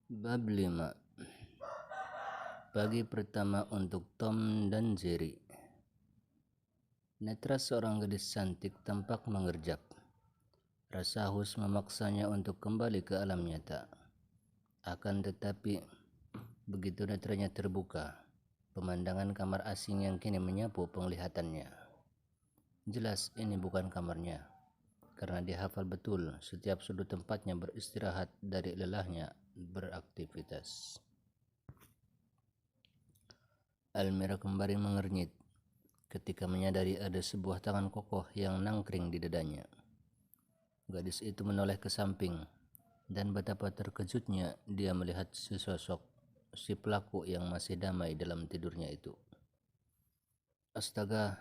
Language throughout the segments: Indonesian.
Bab 5. Pagi pertama untuk Tom dan Jerry. Netra seorang gadis cantik tampak mengerjap. Rasa haus memaksanya untuk kembali ke alam nyata. Akan tetapi, begitu netranya terbuka, pemandangan kamar asing yang kini menyapu penglihatannya. Jelas ini bukan kamarnya, karena dia hafal betul setiap sudut tempatnya beristirahat dari lelahnya beraktivitas. Almira kembali mengernyit ketika menyadari ada sebuah tangan kokoh yang nangkring di dadanya. Gadis itu menoleh ke samping, dan betapa terkejutnya dia melihat sesosok si pelaku yang masih damai dalam tidurnya itu. Astaga,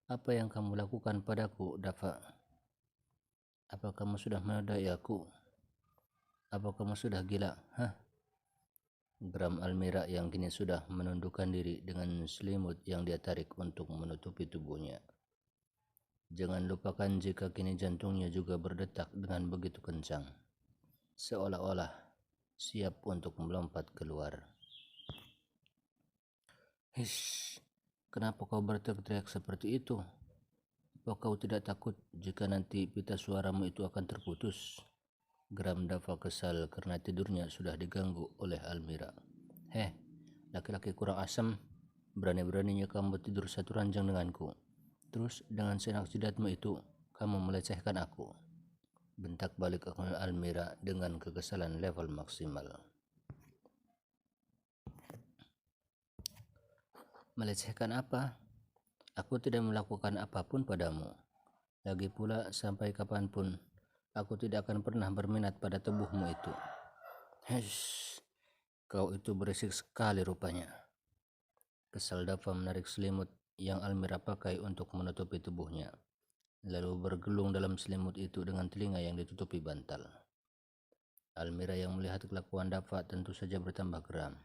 apa yang kamu lakukan padaku, Dava? Apa kamu sudah menodai aku? Apa kamu sudah gila? Hah? Geram Almira yang kini sudah menundukkan diri dengan selimut yang dia tarik untuk menutupi tubuhnya. Jangan lupakan jika kini jantungnya juga berdetak dengan begitu kencang, seolah-olah siap untuk melompat keluar. Hish, kenapa kau berteriak seperti itu? Apa kau tidak takut jika nanti pita suaramu itu akan terputus? Geram Dava kesal karena tidurnya sudah diganggu oleh Almira. Heh, laki-laki kurang asam, berani-beraninya kamu tidur satu ranjang denganku. Terus dengan senak jidatmu itu, kamu melecehkan aku. Bentak balik Almira dengan kekesalan level maksimal. Melecehkan apa? Aku tidak melakukan apapun padamu. Lagi pula sampai kapanpun, aku tidak akan pernah berminat pada tubuhmu itu. Hesh, kau itu berisik sekali rupanya. Kesal Dava menarik selimut yang Almira pakai untuk menutupi tubuhnya, lalu bergelung dalam selimut itu dengan telinga yang ditutupi bantal. Almira yang melihat kelakuan Dava tentu saja bertambah geram.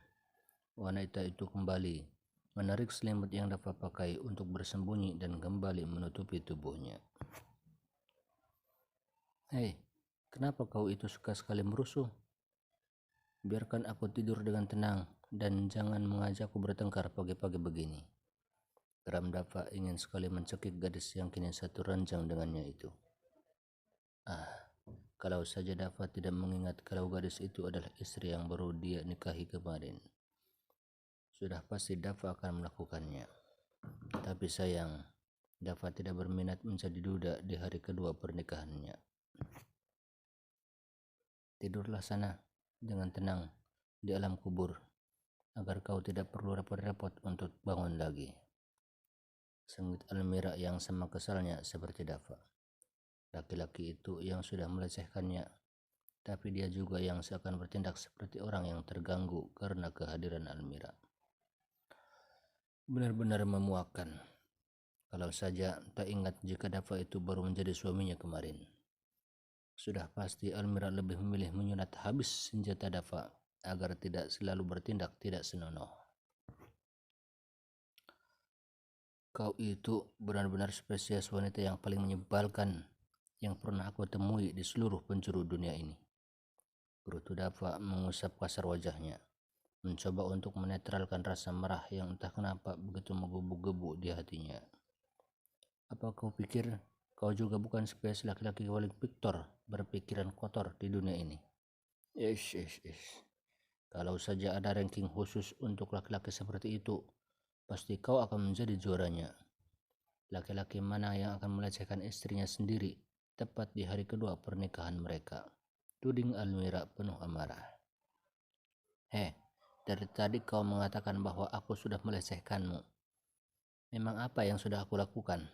Wanita itu kembali menarik selimut yang Dava pakai untuk bersembunyi dan kembali menutupi tubuhnya. Hei, kenapa kau itu suka sekali merusuh? Biarkan aku tidur dengan tenang dan jangan mengajakku bertengkar pagi-pagi begini. Geram Dava ingin sekali mencekik gadis yang kini satu ranjang dengannya itu. Kalau saja Dava tidak mengingat kalau gadis itu adalah istri yang baru dia nikahi kemarin, sudah pasti Dava akan melakukannya. Tapi sayang, Dava tidak berminat menjadi duda di hari kedua pernikahannya. Tidurlah sana dengan tenang di alam kubur, agar kau tidak perlu repot-repot untuk bangun lagi. Sengit Almira yang sama kesalnya seperti Dava. Laki-laki itu yang sudah melecehkannya, tapi dia juga yang seakan bertindak seperti orang yang terganggu karena kehadiran Almira. Benar-benar memuakkan. Kalau saja tak ingat jika Dava itu baru menjadi suaminya kemarin. Sudah pasti Almira lebih memilih menyunat habis senjata Dava agar tidak selalu bertindak tidak senonoh. Kau itu benar-benar spesies wanita yang paling menyebalkan yang pernah aku temui di seluruh penjuru dunia ini. Gerutu Dava mengusap kasar wajahnya, mencoba untuk menetralkan rasa marah yang entah kenapa begitu menggebu-gebu di hatinya. Apa kau pikir kau juga bukan spesies laki-laki paling Victor berpikiran kotor di dunia ini? Ish. Kalau saja ada ranking khusus untuk laki-laki seperti itu, pasti kau akan menjadi juaranya. Laki-laki mana yang akan melecehkan istrinya sendiri tepat di hari kedua pernikahan mereka? Tuding Almira penuh amarah. Dari tadi kau mengatakan bahwa aku sudah melecehkanmu. Memang apa yang sudah aku lakukan?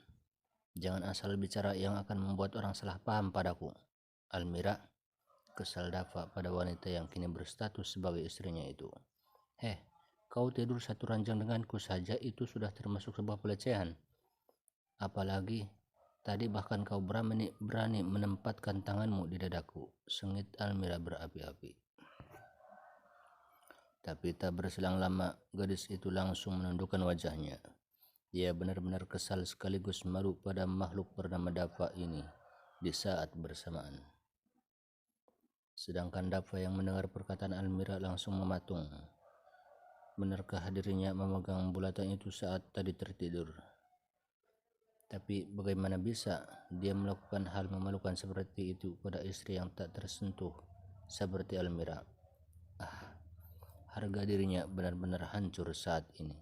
Jangan asal bicara yang akan membuat orang salah paham padaku. Almira, kesal Dava pada wanita yang kini berstatus sebagai istrinya itu. Kau tidur satu ranjang denganku saja itu sudah termasuk sebuah pelecehan. Apalagi tadi bahkan kau berani menempatkan tanganmu di dadaku. Sengit Almira berapi-api. Tapi tak berselang lama, gadis itu langsung menundukkan wajahnya. Dia benar-benar kesal sekaligus malu pada makhluk bernama Dava ini di saat bersamaan. Sedangkan Dafa yang mendengar perkataan Almira langsung mematung. Benarkah dirinya memegang bulatan itu saat tadi tertidur? Tapi bagaimana bisa dia melakukan hal memalukan seperti itu pada istri yang tak tersentuh seperti Almira? Harga dirinya benar-benar hancur saat ini.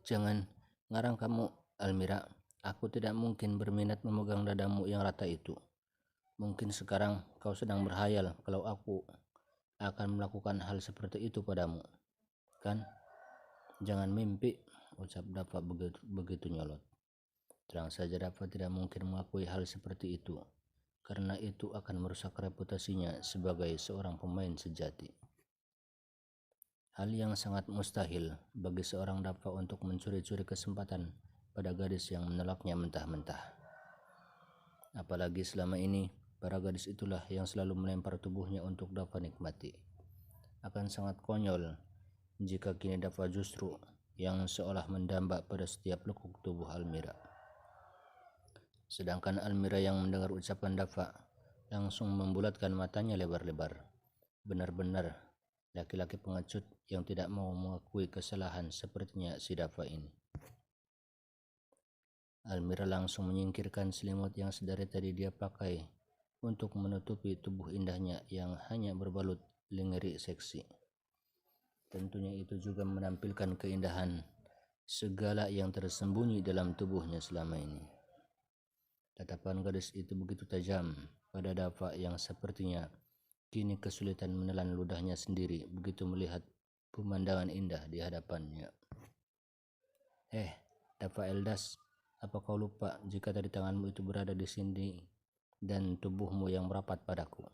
Jangan ngarang kamu, Almira. Aku tidak mungkin berminat memegang dadamu yang rata itu. Mungkin sekarang kau sedang berhayal kalau aku akan melakukan hal seperti itu padamu, kan? Jangan mimpi, ucap Dafa begitu nyolot. Terang saja Dafa tidak mungkin mengakui hal seperti itu, karena itu akan merusak reputasinya sebagai seorang pemain sejati. Hal yang sangat mustahil bagi seorang Dafa untuk mencuri-curi kesempatan pada gadis yang menolaknya mentah-mentah. Apalagi selama ini, para gadis itulah yang selalu melempar tubuhnya untuk Dafa nikmati. Akan sangat konyol jika kini Dafa justru yang seolah mendambak pada setiap lekuk tubuh Almira. Sedangkan Almira yang mendengar ucapan Dafa langsung membulatkan matanya lebar-lebar. Benar-benar laki-laki pengecut yang tidak mau mengakui kesalahan sepertinya si Dafa ini. Almira langsung menyingkirkan selimut yang sedari tadi dia pakai untuk menutupi tubuh indahnya yang hanya berbalut lingerie seksi. Tentunya itu juga menampilkan keindahan segala yang tersembunyi dalam tubuhnya selama ini. Tatapan gadis itu begitu tajam pada Dafa yang sepertinya kini kesulitan menelan ludahnya sendiri begitu melihat pemandangan indah di hadapannya. Dafa Eldas, apa kau lupa jika tadi tanganmu itu berada di sini dan tubuhmu yang merapat padaku?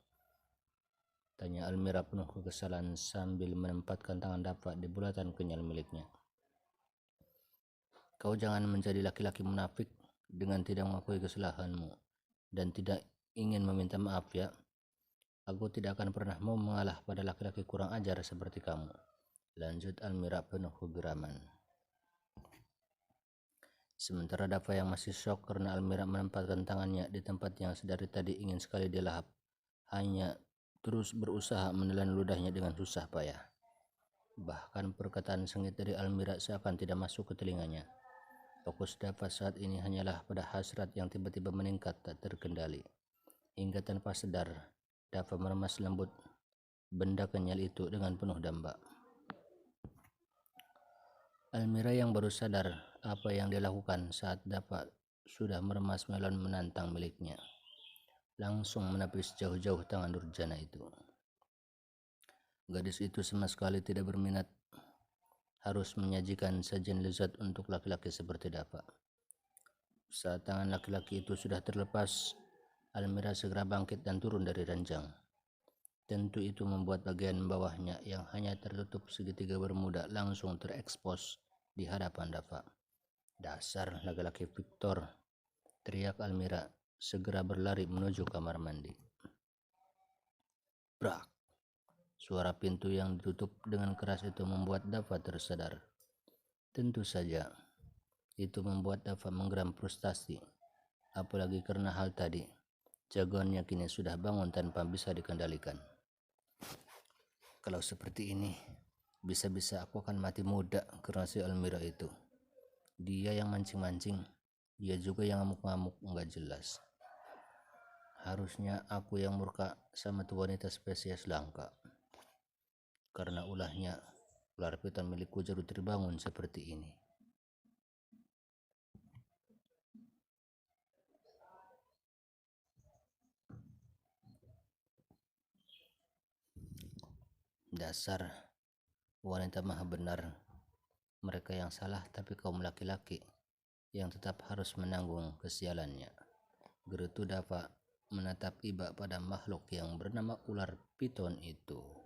Tanya Almira penuh kekesalan sambil menempatkan tangan Dafa di bulatan kenyal miliknya. Kau jangan menjadi laki-laki munafik dengan tidak mengakui kesalahanmu dan tidak ingin meminta maaf ya. Aku tidak akan pernah mau mengalah pada laki-laki kurang ajar seperti kamu. Lanjut Almira penuh kegeraman. Sementara Dafa yang masih syok karena Almira menempatkan tangannya di tempat yang sedari tadi ingin sekali dilahap, hanya terus berusaha menelan ludahnya dengan susah payah. Bahkan perkataan sengit dari Almira seakan tidak masuk ke telinganya. Fokus Dafa saat ini hanyalah pada hasrat yang tiba-tiba meningkat tak terkendali. Hingga tanpa sadar, Dafa meremas lembut benda kenyal itu dengan penuh damba. Almira yang baru sadar apa yang dia lakukan saat Dafa sudah meremas melon menantang miliknya, langsung menepis jauh-jauh tangan durjana itu. Gadis itu sama sekali tidak berminat harus menyajikan sajian lezat untuk laki-laki seperti Dafa. Saat tangan laki-laki itu sudah terlepas, Almira segera bangkit dan turun dari ranjang. Tentu itu membuat bagian bawahnya yang hanya tertutup segitiga bermuda langsung terekspos di hadapan Dafa. Dasar laki-laki Victor, teriak Almira segera berlari menuju kamar mandi. Brak! Suara pintu yang ditutup dengan keras itu membuat Dafa tersadar. Tentu saja, itu membuat Dafa menggeram frustasi. Apalagi karena hal tadi, jagoannya kini sudah bangun tanpa bisa dikendalikan. Kalau seperti ini, bisa-bisa aku akan mati muda karena si Almira itu. Dia yang mancing-mancing, dia juga yang ngamuk-ngamuk nggak jelas. Harusnya aku yang murka sama tuh wanita spesies langka. Karena ulahnya, ular piton milikku jatuh terbangun seperti ini. Dasar wanita maha benar. Mereka yang salah tapi kaum laki-laki yang tetap harus menanggung kesialannya. Gerutu Dafa menatap iba pada makhluk yang bernama ular piton itu.